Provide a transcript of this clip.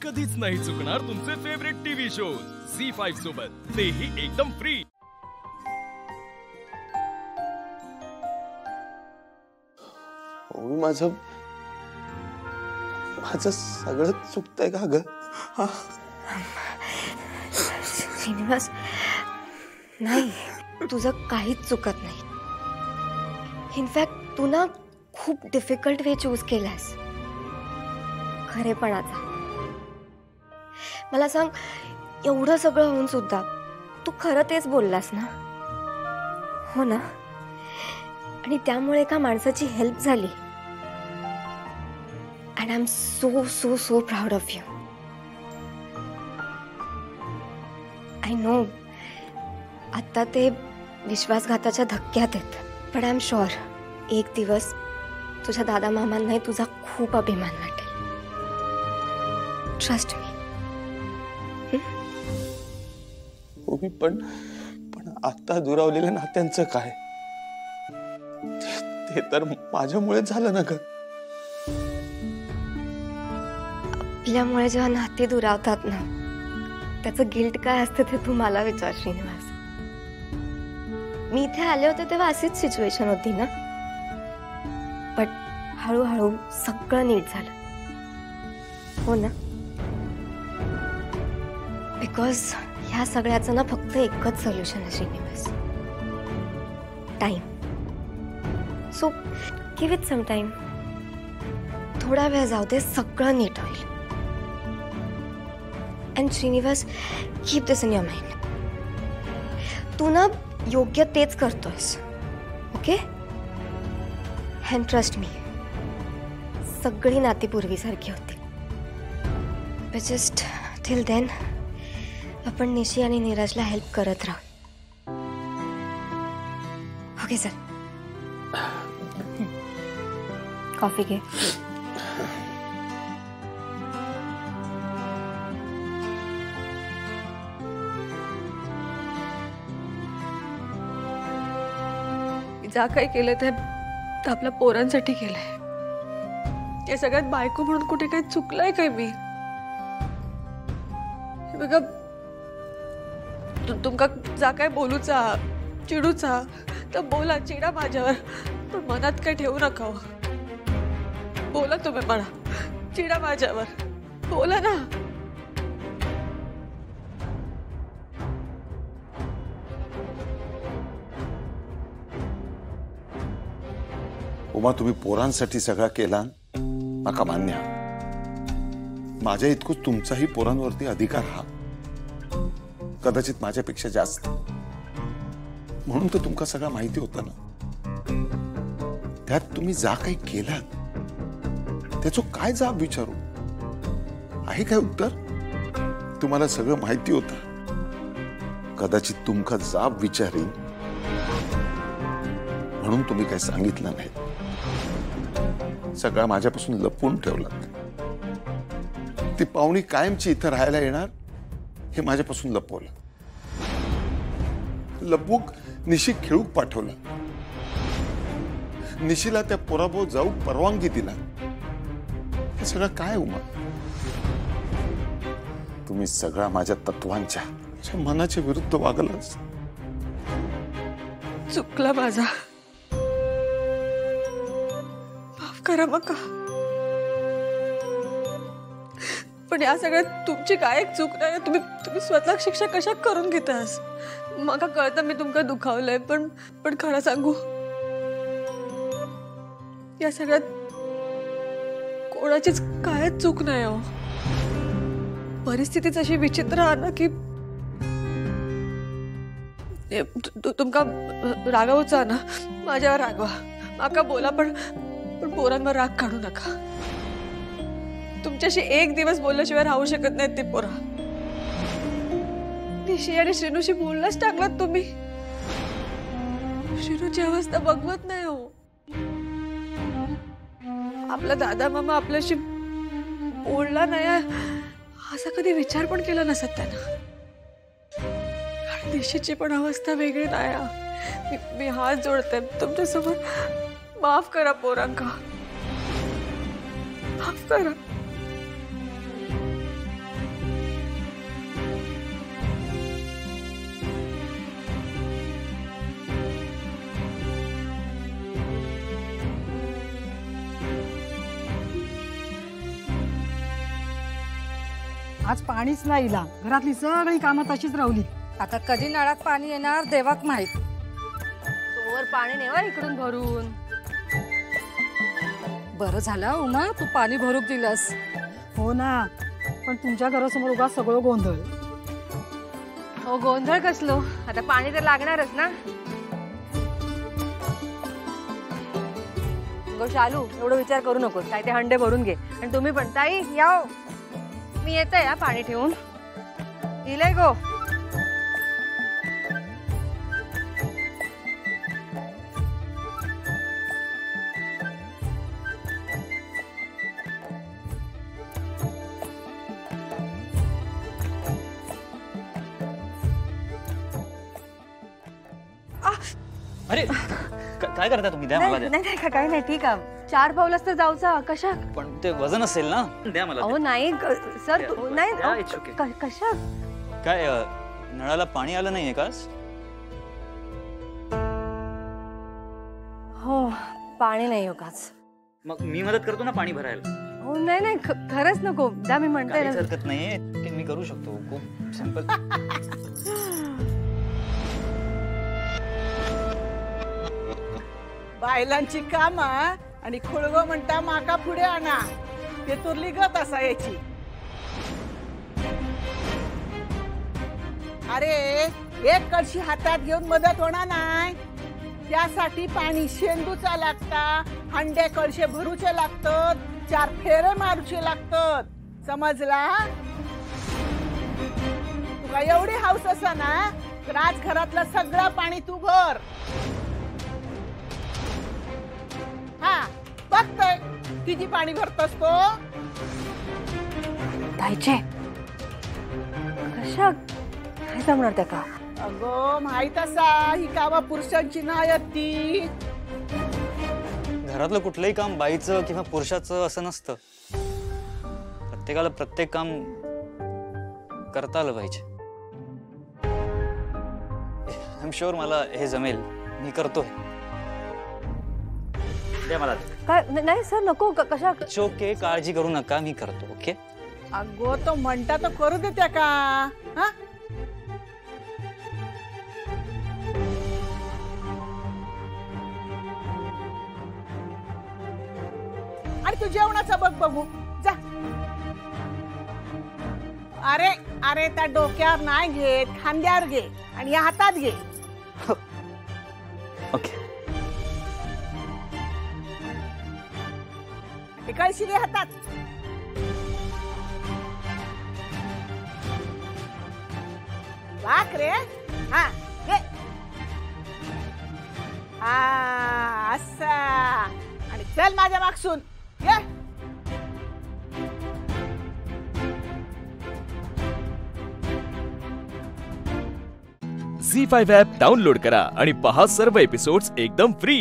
कधीच नाही चुकणार तुमचे फेवरेट टीव्ही शोज झी5 सोबत, तेही एकदम फ्री। माझं सगळं चुकतंय का ग? श्रीनिवास, नाही, तुझं काहीच चुकत नाही। इनफॅक्ट तू ना खूप डिफिकल्ट वे चूज केलास खरेपणाचा। मला सांग, एवढं सगळं होऊन सुद्धा तू खरं तेच बोललास ना? हो ना? आणि त्यामुळे एका माणसाची हेल्प झाली। And I'm so proud of you. I know, आता ते विश्वासघाताच्या धक्क्यात आहेत, पण आय एम शुअर एक दिवस तुझ्या दादा मामांनाही तुझा खूप अभिमान वाटेल। Trust me. पण आता दुरावलेल्या नात्यांचं काय? ते तर माझ्यामुळेच झालं ना ग। आपल्यामुळे जेव्हा नाती दुरावतात ना, त्याचं गिल्ट काय असतं ते तू मला विचार श्रीनिवास। मी इथे आले होते तेव्हा अशीच सिच्युएशन होती ना, पण हळूहळू सगळं नीट झालं, हो ना? बिकॉज ह्या सगळ्याचं ना फक्त एकच सोल्युशन आहे Srinivas, time. So give it some time, थोडा वेळ जाऊ दे, सगळं नीट होईल। And Srinivas, keep this in your mind. तू ना योग्य तेच करतोयस, ओके? And trust me, सगळी नाती पूर्वीसारखी होती। But just till then, आपण निशी आणि नीरजला हेल्प करत राहू, ओके सर? कॉफी घे। ज्या काही केलं ते आपल्या पोरांसाठी केलंय। या सगळ्यात बायको म्हणून कुठे काही चुकलंय काय मी? बघा, तुमका जा काय बोलूचा, चिडूचा तर बोला, चिडा माझ्यावर, पण मनात काय ठेवू नका। बोला तुम्ही मला, चिडा माझ्यावर, बोला ना। उमा, तुम्ही पोरांसाठी सगळा केला, माका मान्य। माझ्या इतकंच तुमचाही पोरांवरती अधिकार हा, कदाचित माझ्यापेक्षा जास्त। म्हणून तर तुमका सगळं माहिती होतं ना। त्यात तुम्ही जा काही केलात त्याचं काय जाब विचारू? आहे काय उत्तर? तुम्हाला सगळं माहिती होतं, कदाचित तुमका जाब विचारीन म्हणून तुम्ही काही सांगितलं नाही, सगळं माझ्यापासून लपवून ठेवलं। ती पाहुणी कायमची इथं राहायला येणार हे माझ्यापासून लपवलं, लपवूक निशी खेळूक पाठवलं, निशीला त्या पोराबो जाऊ परवानगी दिला। हे सगळं काय उमा? तुम्ही सगळा माझ्या तत्वांच्या, मनाच्या विरुद्ध वागलास। चुकला माझा, करा मका। पण या सगळ्यात तुमची काय एक चूक नाही। तुम्ही स्वतः शिक्षा कशा करून घेतास? मका कळतं मी तुमका दुखावलंय, पण खरं सांगू, या सगळ्यात कोणाचीच काय चूक नाही हो। परिस्थितीच अशी विचित्र आहे ना की तुमका रागावचा ना, माझ्यावर रागवा, माका बोला, पण पोरांवर राग काढू नका। तुमच्याशी एक दिवस बोलल्याशिवाय राहू शकत नाहीत ते पोरा। निशी आणि श्रीनूशी बोललाच टाकलात तुम्ही। श्रीनूची अवस्था बघवत नाही हो। आपला दादा मामा आपल्याशी बोलला नाही असा कधी विचार पण केला नसत त्यानं। निशीची पण अवस्था वेगळी नाही। मी हात जोडते तुमच्यासमोर, माफ करा पोरांका, माफ करा। आज पाणीच नाही इला, घरातली सगळी कामं तशीच राहिली. आता कधी नळात पाणी येणार देवाक माहित. तोवर पाणी नेवा इकडून भरून. बरं झालं उमा तू पाणी भरूक दिलंस. हो ना, पण तुमच्या घरासमोर उगा सगळं गोंधळ. हो गोंधळ कसलो, आता पाणी तर लागणारच ना. गो शालू एवढं विचार करू नकोस, काय ते हंडे भरून घे. आणि तुम्ही पण ताई या, मी येते या पाणी ठेवून. इले गो. अरे काय करता तुम्ही? द्या मला. नाही काय नाही, ठीक आहे. 4 पावलाच तर जाऊचा. कशा? पण ते वजन असेल ना, द्या मला. अहो नाही सर, नाही कशा? काय नळाला पाणी आलं नाहीये का? हो पाणी नाही हो काच. मग मी मदत करतो ना पाणी भरायला. हो नाही खरंच नको द्या, मी म्हणते काहीच हरकत नाहीये, ते मी करू शकतो. खूप सिंपल. बायलांची कामा आणि खुळगो म्हणता माका पुढे आणा, ते तुरली गत असा याची. अरे एक कळशी हातात घेऊन मदत होणार नाही, त्यासाठी पाणी शेंदूचा लागता, हंडे कळशे भरूचे लागतात, 4 फेरे मारूचे लागतात. समजला? तुला एवढी हाऊस असा ना तर आज घरातलं सगळं पाणी तू भर. हा बघतोय किती पाणी भरतोस तो. जायचे कशा? काय जमणार त्या का? अगो माहित असा ही कामा पुरुषांची नाही ती. घरातलं कुठलंही काम बाईचं किंवा पुरुषाचं असं नसतं. प्रत्येकाला प्रत्येक काम करता आलं पाहिजे. आय एम शुअर मला हे जमेल, मी करतोय. द्या मला. काय नाही सर नको. कशा? ओके काळजी करू नका, मी करतो. ओके. अगो तो म्हणता तो करू दे त्या का. हा आणि तू जेवणाचा बघ बघू जा. अरे अरे त्या डोक्यावर नाही घेत, खांद्यावर घे आणि या हातात घे. ओके. कळशी घे हातात. वाक रे. हा घे. हा असा आणि चल माझ्या मागसून ये. झी5 ॲप डाउनलोड करा आणि पहा सर्व एपिसोड्स एकदम फ्री.